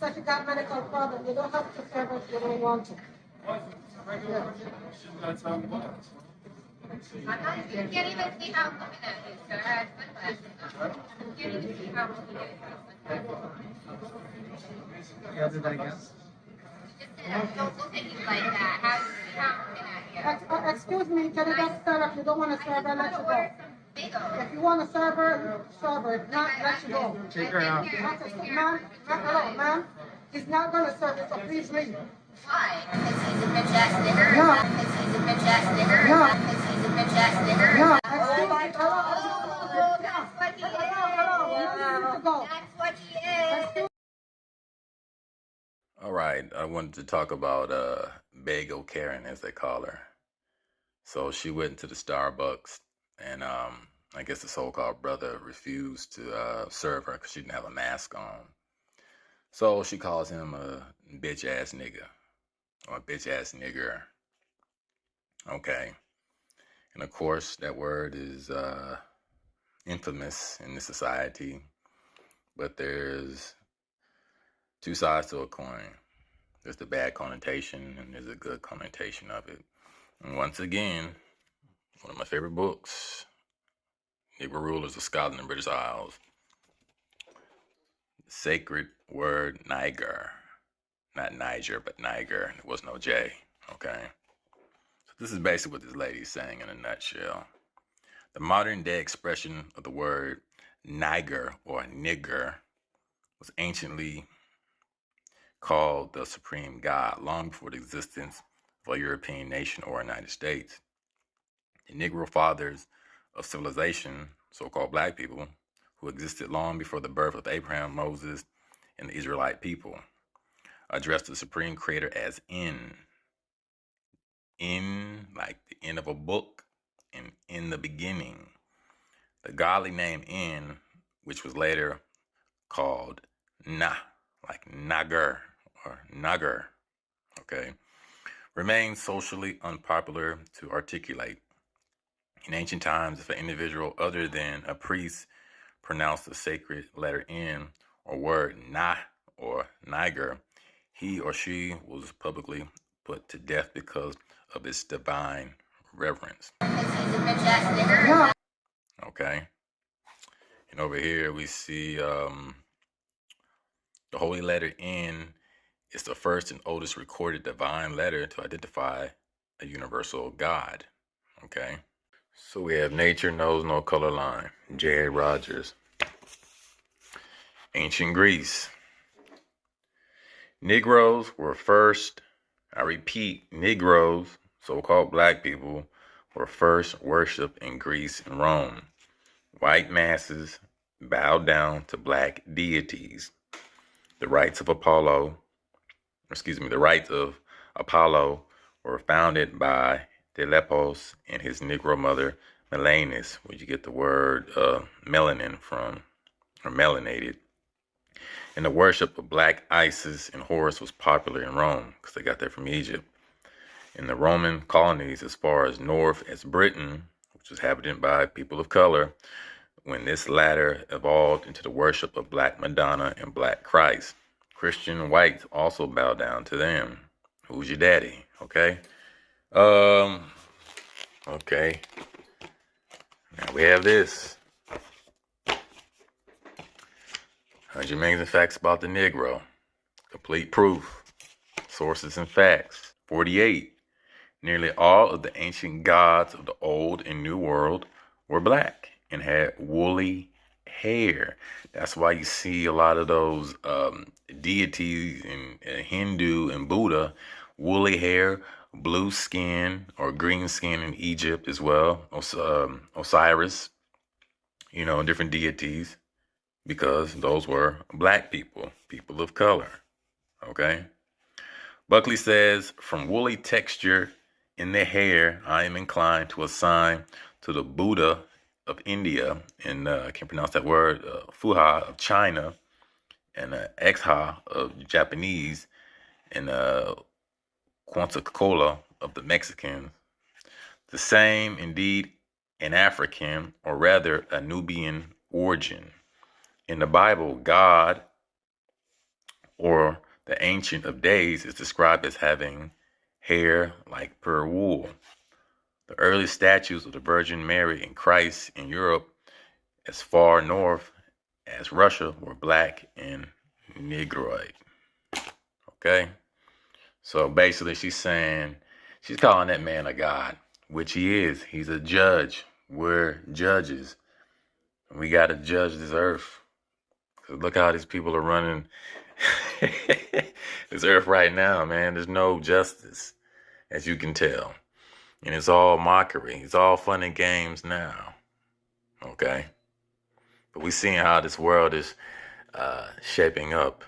because you got medical problems. You don't have to serve if you don't want to. Yeah. You can't even see how I'm looking at you, sir. I have sunglasses on. You can't even see how I'm looking at you. Everybody else? Don't look at you like that. How do you see how I'm looking at you? Excuse me, can you just serve? If you don't want to serve her, let you go. If you want to serve her, serve her. If not, let you go. Take her out. Ma'am, hello, ma'am. He's not going to serve you, so please leave. Why? Because he's a bitch ass nigger? No. Because he's a bitch ass nigger? No. Because he's a bitch ass nigger? No. Oh, that's what he is. That's what he is. All right, I wanted to talk about Bagel Karen, as they call her. So she went to the Starbucks, and I guess the so-called brother refused to serve her because she didn't have a mask on. So she calls him a bitch-ass nigga, or a bitch-ass nigger. Okay. And of course, that word is infamous in this society, but there's two sides to a coin. There's the bad connotation and there's a good connotation of it. And once again, one of my favorite books, Negro Rulers of Scotland and British Isles, the sacred word Nigger. Not Niger, but Nigger. There was no J, okay? So this is basically what this lady is saying in a nutshell. The modern day expression of the word Niger or nigger was anciently called the supreme god long before the existence of a European nation or United States. The Negro fathers of civilization, so-called black people, who existed long before the birth of Abraham, Moses, and the Israelite people, addressed the supreme creator as in like the end of a book, and in the beginning. The godly name in, which was later called Na, like Nagger or Nugger, okay, remains socially unpopular to articulate. In ancient times, if an individual other than a priest pronounced the sacred letter N or word Na or Niger, he or she was publicly put to death because of its divine reverence. Okay. And over here we see the holy letter N is the first and oldest recorded divine letter to identify a universal God. Okay. So we have nature knows no color line. J.A. Rogers. Ancient Greece. Negroes were first, I repeat, Negroes, so-called black people, were first worshipped in Greece and Rome. White masses bowed down to black deities. The rites of Apollo were founded by Delepos and his Negro mother, Melanis, where you get the word melanin from, or melanated. And the worship of black Isis and Horus was popular in Rome because they got that from Egypt. In the Roman colonies as far as north as Britain, which was inhabited by people of color, when this latter evolved into the worship of black Madonna and black Christ. Christian whites also bow down to them. Who's your daddy? Okay. Okay. Now we have this. 100 Amazing Facts About the Negro. Complete proof. Sources and facts. 48. Nearly all of the ancient gods of the Old and New World were black and had woolly hair. That's why you see a lot of those deities in Hindu and Buddha, woolly hair, blue skin or green skin in Egypt as well. Osiris, different deities, because those were black people, people of color. Okay. Buckley says, from woolly texture in the hair, I am inclined to assign to the Buddha of India, and I can't pronounce that word, Fuha of China, and Exha of Japanese, and Quetzalcoatl of the Mexicans. The same, indeed, an African, or rather a Nubian origin. In the Bible, God or the Ancient of Days is described as having hair like pure wool. The early statues of the Virgin Mary and Christ in Europe as far north as Russia were black and Negroid. Okay? So basically she's calling that man a god, which he is. He's a judge. We're judges. We got to judge this earth. Look how these people are running this earth right now, man. There's no justice, as you can tell. And it's all mockery. It's all fun and games now. Okay? But we're seeing how this world is shaping up.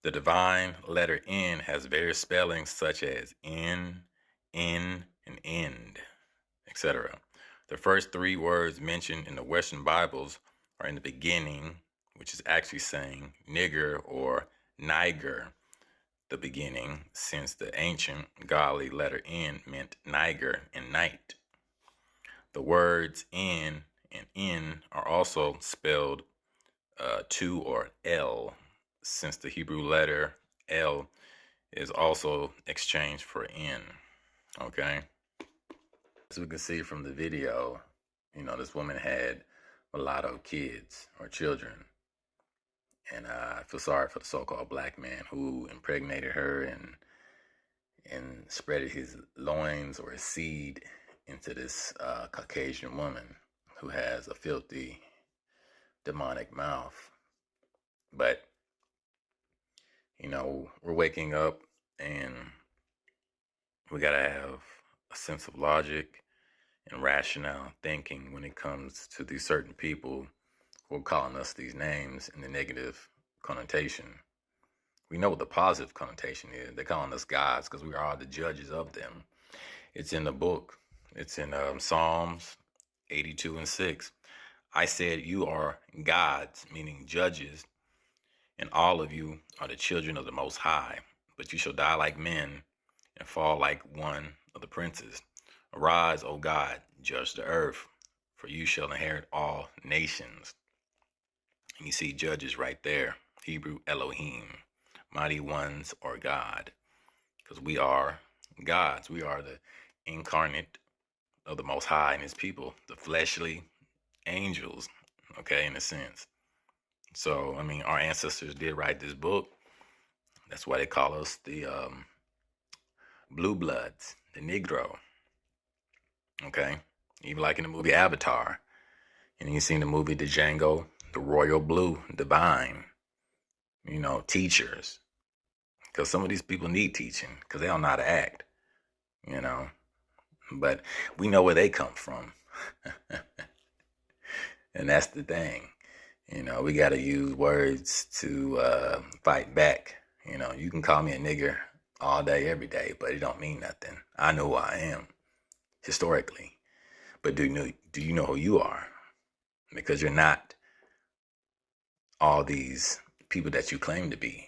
The divine letter N has various spellings such as in, and end, etc. The first three words mentioned in the Western Bibles are in the beginning, which is actually saying nigger or Niger, the beginning, since the ancient godly letter N meant Niger and night. The words in and in are also spelled to or L, since the Hebrew letter L is also exchanged for N. Okay? As we can see from the video, this woman had mulatto kids or children. And I feel sorry for the so-called black man who impregnated her and spread his loins or his seed into this Caucasian woman who has a filthy, demonic mouth. But, we're waking up and we got to have a sense of logic and rationale thinking when it comes to these certain people who are calling us these names in the negative connotation. We know what the positive connotation is. They're calling us gods because we are the judges of them. It's in the book. It's in Psalms 82:6. I said, you are gods, meaning judges, and all of you are the children of the Most High. But you shall die like men and fall like one of the princes. Arise, O God, judge the earth, for you shall inherit all nations. And you see judges right there. Hebrew Elohim, mighty ones or God. Because we are gods. We are the incarnate of the Most High and his people, the fleshly angels, okay, in a sense. So, our ancestors did write this book. That's why they call us the blue bloods, the Negro, okay? Even like in the movie Avatar. And you've seen the movie The Django, the royal blue, divine, teachers. Because some of these people need teaching because they don't know how to act, But we know where they come from. And that's the thing. We got to use words to fight back. You can call me a nigger all day, every day, but it don't mean nothing. I know who I am historically. But do you know who you are? Because you're not all these people that you claim to be.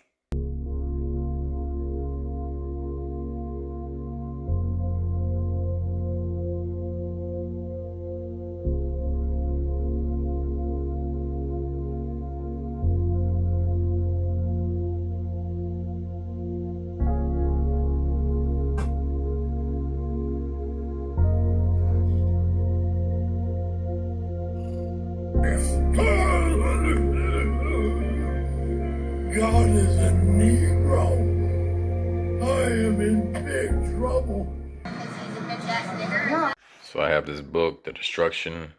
God is a Negro. I am in big trouble. So I have this book, The Destruction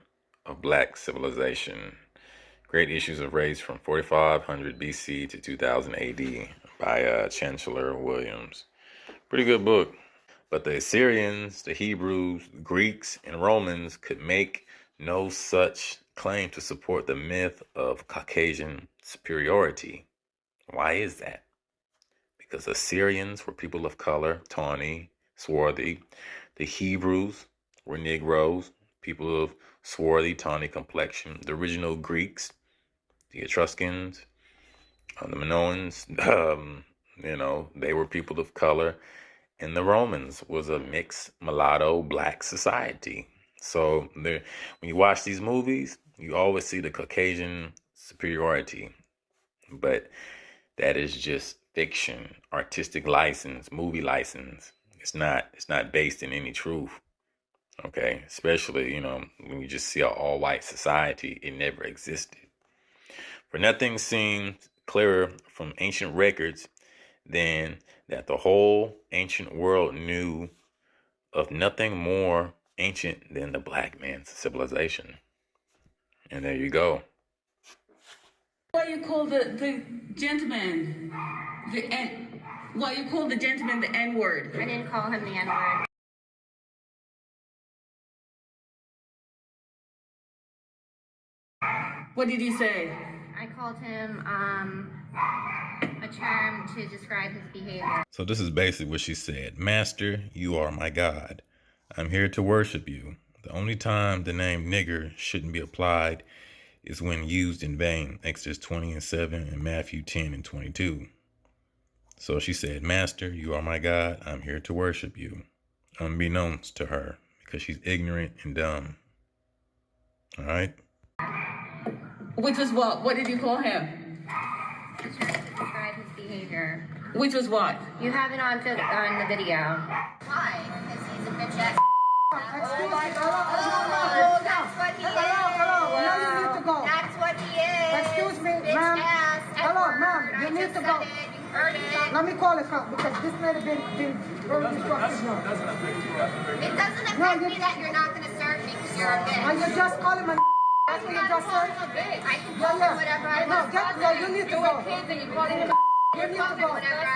of Black Civilization. Great Issues of Race from 4500 BC to 2000 AD by Chancellor Williams. Pretty good book. But the Assyrians, the Hebrews, Greeks, and Romans could make no such claim to support the myth of Caucasian superiority. Why is that? Because Assyrians were people of color, tawny, swarthy. The Hebrews were Negroes, people of swarthy, tawny complexion. The original Greeks, the Etruscans, the Minoans, they were people of color. And the Romans was a mixed mulatto black society. So when you watch these movies, you always see the Caucasian superiority. But that is just fiction, artistic license, movie license. It's not based in any truth. Okay, especially, when you just see an all-white society, it never existed. For nothing seems clearer from ancient records than that the whole ancient world knew of nothing more ancient than the black man's civilization. And there you go. Why you call the gentleman the N? Why you call the gentleman the N-word? I didn't call him the N-word. What did he say? I called him a term to describe his behavior. So this is basically what she said. Master, you are my God. I'm here to worship you. The only time the name nigger shouldn't be applied is when used in vain. Exodus 20:7 and Matthew 10:22. So she said, Master, you are my God. I'm here to worship you. Unbeknownst to her, because she's ignorant and dumb. All right? Which was what? What did you call him? A term to describe his behavior. Which was what? You have it on the video. Why? Because he's a bitch ass. Excuse me. Oh, that's what he is. Hello. Now you need to go. That's what he is. Excuse me, Bitch ma'am. ass. Hello, N-word. ma'am. You I need just to said go. it. You heard it. Let me call it out because this lady been very disruptive now. It doesn't affect me that you're not going to serve me because you're a bitch. And you just call him a that's what you just said? I can call him whatever I want. No, you need to go. You need to You need to call go. him whatever I